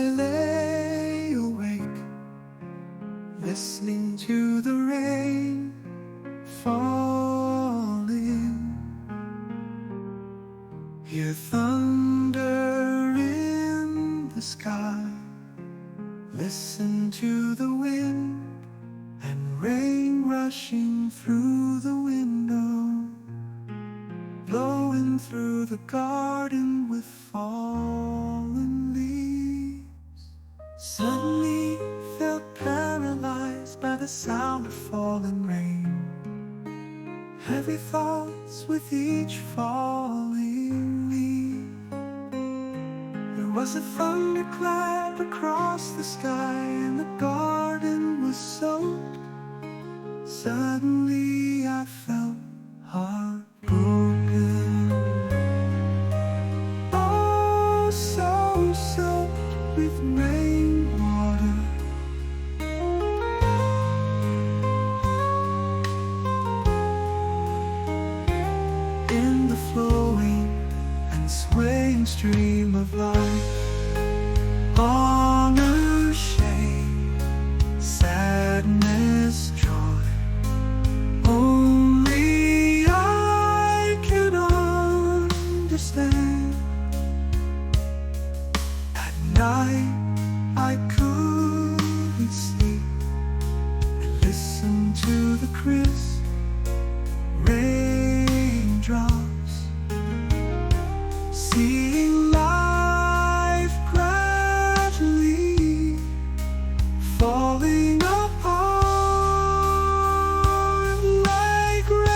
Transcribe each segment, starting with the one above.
I lay awake, listening to the rain falling. Hear thunder in the sky, listen to the wind and rain rushing through the window, blowing through the garden with fallen leaves. Suddenly felt paralyzed by the sound of falling rain, heavy thoughts with each falling leaf. There was a thunderclap across the sky and the garden was soaked. Suddenly I felt heartbroken. Oh, so soaked with rainwater. In the flowing and swaying stream of life, honor, shame, sadness, joy, only I can understand. At night I couldn't sleep and listen to the crisp raindrops, seeing life gradually falling apart like rain.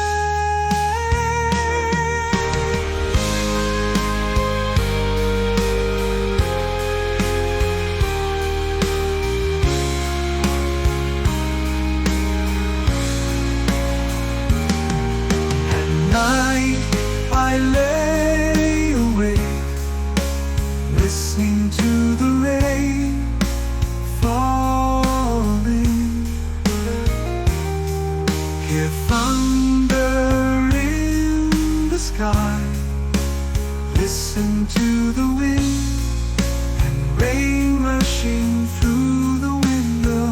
At night I lay awake, listening to the rain falling. Hear thunder in the sky, listen to the wind and rain rushing through the window,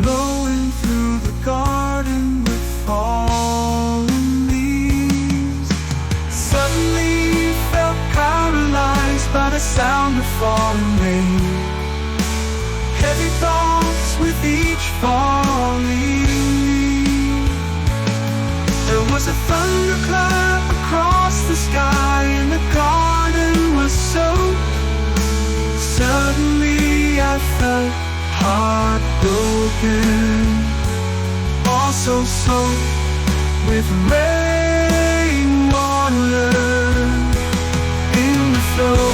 blowing through the garden with fallen leaves. Suddenly felt paralyzed by the sound of falling rain, heavy thoughts with each falling leaf. There was a thunderclap across the sky and the garden was soaked. Suddenly I felt heartbroken, also soaked with rainwater in the flow.